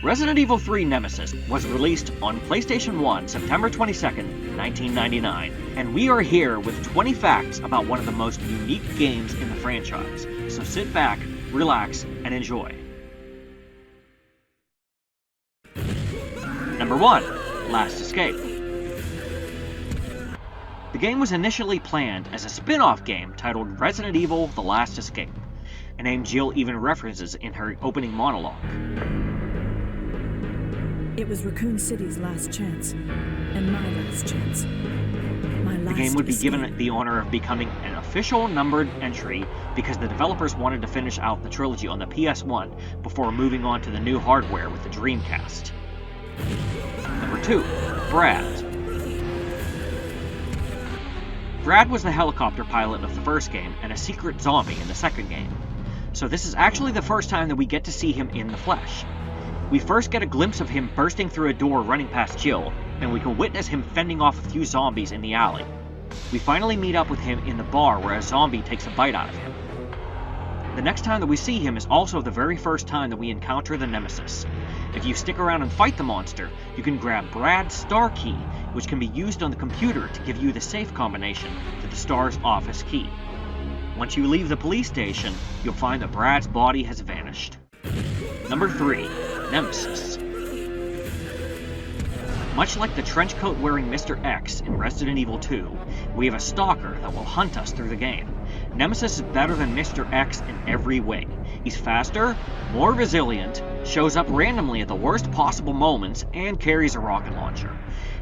Resident Evil 3 Nemesis was released on PlayStation 1 September 22nd, 1999, and we are here with 20 facts about one of the most unique games in the franchise. So sit back, relax, and enjoy. Number 1. Last Escape. The game was initially planned as a spin-off game titled Resident Evil: The Last Escape, a name Jill even references in her opening monologue. It was Raccoon City's last chance, and my last chance. The game would be given the honor of becoming an official numbered entry because the developers wanted to finish out the trilogy on the PS1 before moving on to the new hardware with the Dreamcast. Number 2. Brad. Brad was the helicopter pilot of the first game and a secret zombie in the second game, so this is actually the first time that we get to see him in the flesh. We first get a glimpse of him bursting through a door running past Jill, and we can witness him fending off a few zombies in the alley. We finally meet up with him in the bar where a zombie takes a bite out of him. The next time that we see him is also the very first time that we encounter the Nemesis. If you stick around and fight the monster, you can grab Brad's star key, which can be used on the computer to give you the safe combination to the star's office key. Once you leave the police station, you'll find that Brad's body has vanished. Number 3. Nemesis. Much like the trenchcoat-wearing Mr. X in Resident Evil 2, we have a stalker that will hunt us through the game. Nemesis is better than Mr. X in every way. He's faster, more resilient, shows up randomly at the worst possible moments, and carries a rocket launcher.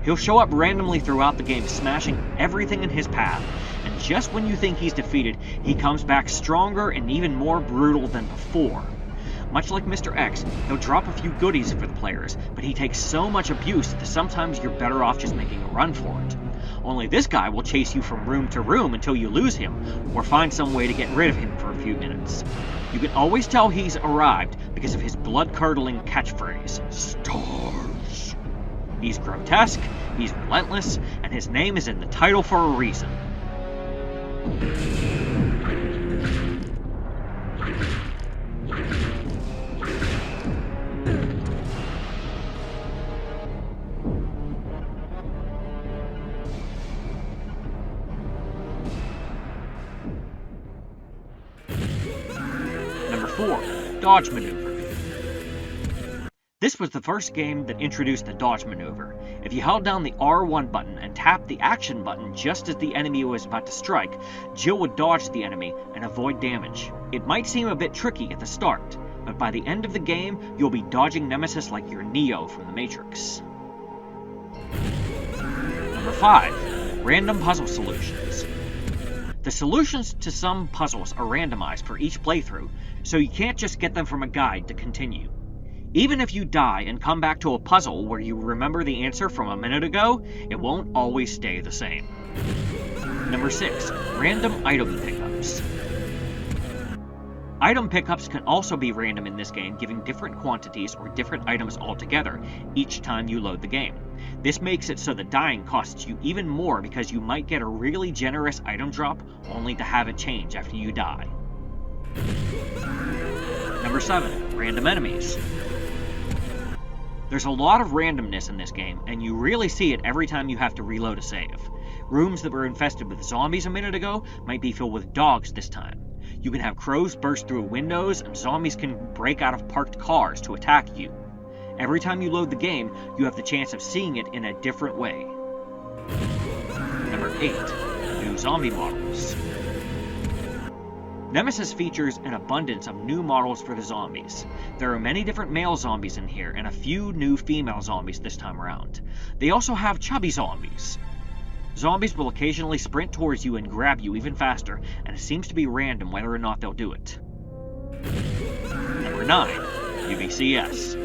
He'll show up randomly throughout the game, smashing everything in his path, and just when you think he's defeated, he comes back stronger and even more brutal than before. Much like Mr. X, he'll drop a few goodies for the players, but he takes so much abuse that sometimes you're better off just making a run for it. Only this guy will chase you from room to room until you lose him, or find some way to get rid of him for a few minutes. You can always tell he's arrived because of his blood-curdling catchphrase, "Stars." He's grotesque, he's relentless, and his name is in the title for a reason. Number 4. Dodge Maneuver. This was the first game that introduced the dodge maneuver. If you held down the R1 button and tapped the action button just as the enemy was about to strike, Jill would dodge the enemy and avoid damage. It might seem a bit tricky at the start, but by the end of the game, you'll be dodging Nemesis like you're Neo from the Matrix. Number 5. Random puzzle solutions. The solutions to some puzzles are randomized for each playthrough, so you can't just get them from a guide to continue. Even if you die and come back to a puzzle where you remember the answer from a minute ago, it won't always stay the same. Number 6. Random item pickups. Item pickups can also be random in this game, giving different quantities or different items altogether each time you load the game. This makes it so that dying costs you even more because you might get a really generous item drop only to have it change after you die. Number 7. Random enemies. There's a lot of randomness in this game, and you really see it every time you have to reload a save. Rooms that were infested with zombies a minute ago might be filled with dogs this time. You can have crows burst through windows, and zombies can break out of parked cars to attack you. Every time you load the game, you have the chance of seeing it in a different way. Number 8. New zombie models. Nemesis features an abundance of new models for the zombies. There are many different male zombies in here, and a few new female zombies this time around. They also have chubby zombies. Zombies will occasionally sprint towards you and grab you even faster, and it seems to be random whether or not they'll do it. Number 9. UBCS.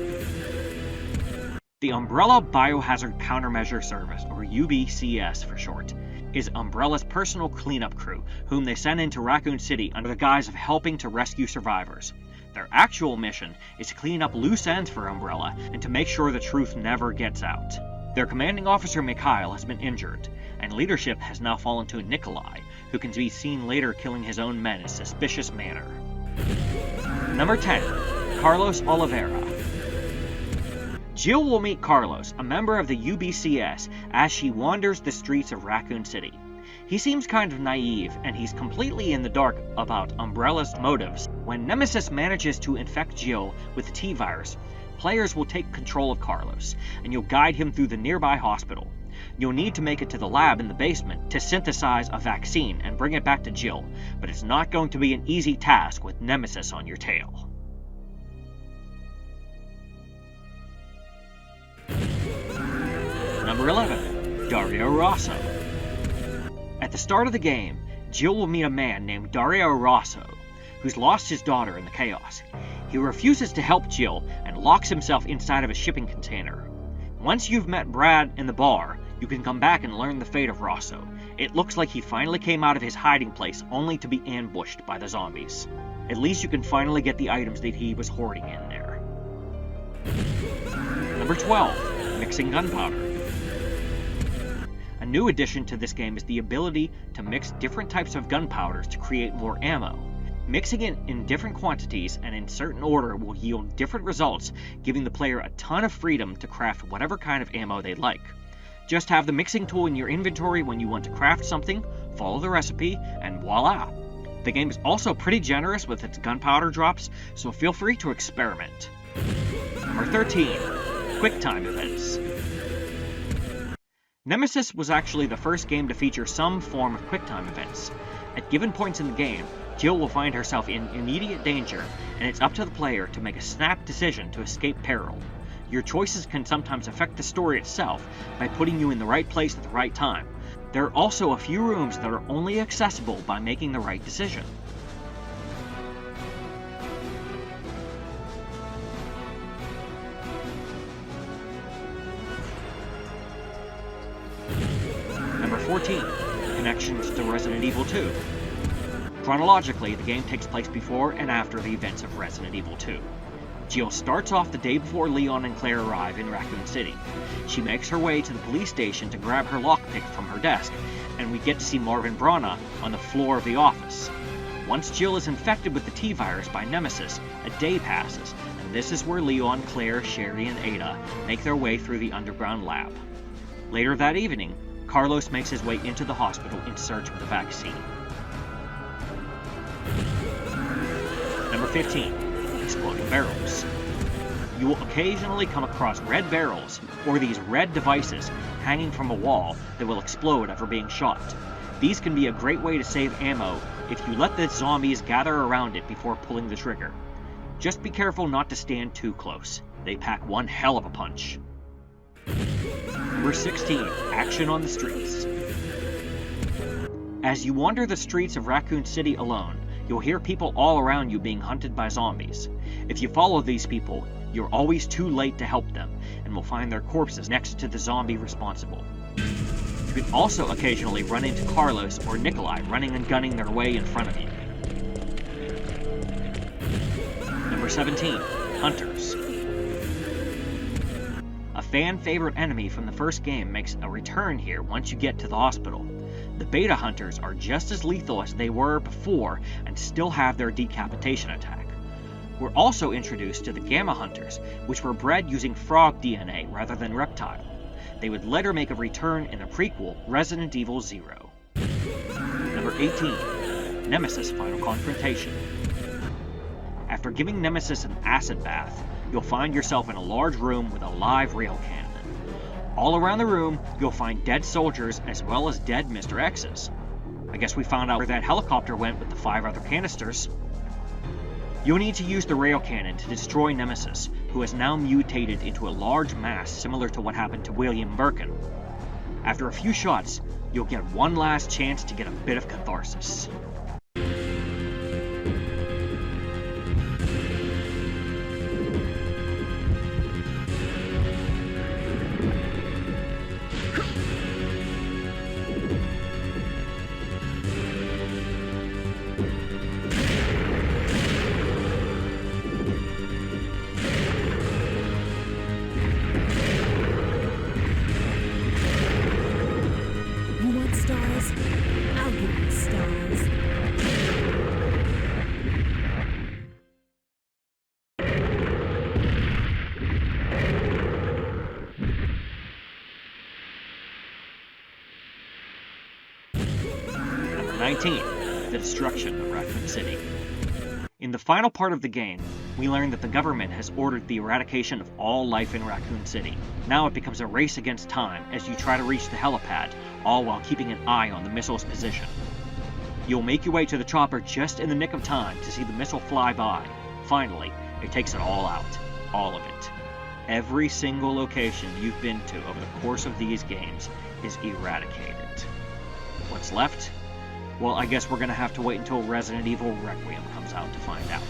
The Umbrella Biohazard Countermeasure Service, or UBCS for short, is Umbrella's personal cleanup crew, whom they send into Raccoon City under the guise of helping to rescue survivors. Their actual mission is to clean up loose ends for Umbrella and to make sure the truth never gets out. Their commanding officer Mikhail has been injured, and leadership has now fallen to Nikolai, who can be seen later killing his own men in a suspicious manner. Number 10. Carlos Oliveira. Jill will meet Carlos, a member of the UBCS, as she wanders the streets of Raccoon City. He seems kind of naive, and he's completely in the dark about Umbrella's motives. When Nemesis manages to infect Jill with the T-virus, players will take control of Carlos, and you'll guide him through the nearby hospital. You'll need to make it to the lab in the basement to synthesize a vaccine and bring it back to Jill, but it's not going to be an easy task with Nemesis on your tail. Number 11. Dario Rosso. At the start of the game, Jill will meet a man named Dario Rosso, who's lost his daughter in the chaos. He refuses to help Jill and locks himself inside of a shipping container. Once you've met Brad in the bar, you can come back and learn the fate of Rosso. It looks like he finally came out of his hiding place only to be ambushed by the zombies. At least you can finally get the items that he was hoarding in there. Number 12. Mixing gunpowder. A new addition to this game is the ability to mix different types of gunpowders to create more ammo. Mixing it in different quantities and in certain order will yield different results, giving the player a ton of freedom to craft whatever kind of ammo they'd like. Just have the mixing tool in your inventory when you want to craft something, follow the recipe, and voila! The game is also pretty generous with its gunpowder drops, so feel free to experiment. Number 13. QuickTime events. Nemesis was actually the first game to feature some form of QuickTime events. At given points in the game, Jill will find herself in immediate danger, and it's up to the player to make a snap decision to escape peril. Your choices can sometimes affect the story itself by putting you in the right place at the right time. There are also a few rooms that are only accessible by making the right decision. Number 14. Connections to Resident Evil 2. Chronologically, the game takes place before and after the events of Resident Evil 2. Jill starts off the day before Leon and Claire arrive in Raccoon City. She makes her way to the police station to grab her lockpick from her desk, and we get to see Marvin Brana on the floor of the office. Once Jill is infected with the T-virus by Nemesis, a day passes, and this is where Leon, Claire, Sherry, and Ada make their way through the underground lab. Later that evening, Carlos makes his way into the hospital in search of the vaccine. Number 15. Exploding barrels. You will occasionally come across red barrels, or these red devices, hanging from a wall that will explode after being shot. These can be a great way to save ammo if you let the zombies gather around it before pulling the trigger. Just be careful not to stand too close. They pack one hell of a punch. Number 16. Action on the streets. As you wander the streets of Raccoon City alone, you'll hear people all around you being hunted by zombies. If you follow these people, you're always too late to help them, and will find their corpses next to the zombie responsible. You can also occasionally run into Carlos or Nikolai running and gunning their way in front of you. Number 17. Hunters. A fan-favorite enemy from the first game makes a return here once you get to the hospital. The beta hunters are just as lethal as they were before and still have their decapitation attack. We're also introduced to the gamma hunters, which were bred using frog DNA rather than reptile. They would later make a return in the prequel, Resident Evil 0. Number 18. Nemesis Final Confrontation. After giving Nemesis an acid bath, you'll find yourself in a large room with a live rail cannon. All around the room, you'll find dead soldiers as well as dead Mr. X's. I guess we found out where that helicopter went with the 5 other canisters. You'll need to use the rail cannon to destroy Nemesis, who has now mutated into a large mass similar to what happened to William Birkin. After a few shots, you'll get one last chance to get a bit of catharsis. Stars? I'll give you stars. 15, the destruction of Raccoon City. In the final part of the game, we learn that the government has ordered the eradication of all life in Raccoon City. Now it becomes a race against time as you try to reach the helipad, all while keeping an eye on the missile's position. You'll make your way to the chopper just in the nick of time to see the missile fly by. Finally, it takes it all out. All of it. Every single location you've been to over the course of these games is eradicated. What's left? Well, I guess we're gonna have to wait until Resident Evil Requiem comes out to find out.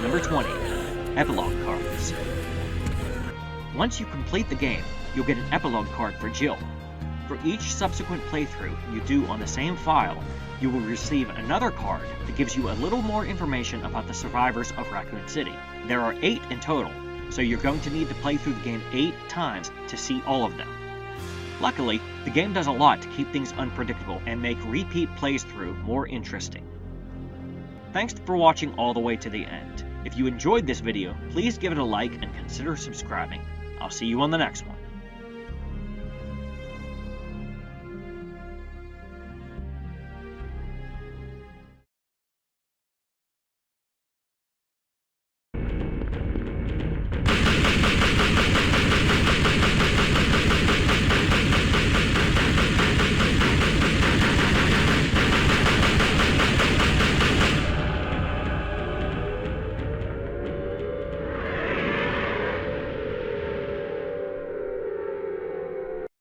Number 20. Epilogue cards. Once you complete the game, you'll get an epilogue card for Jill. For each subsequent playthrough you do on the same file, you will receive another card that gives you a little more information about the survivors of Raccoon City. There are 8 in total, so you're going to need to play through the game 8 times to see all of them. Luckily, the game does a lot to keep things unpredictable and make repeat plays through more interesting. Thanks for watching all the way to the end. If you enjoyed this video, please give it a like and consider subscribing. I'll see you on the next one.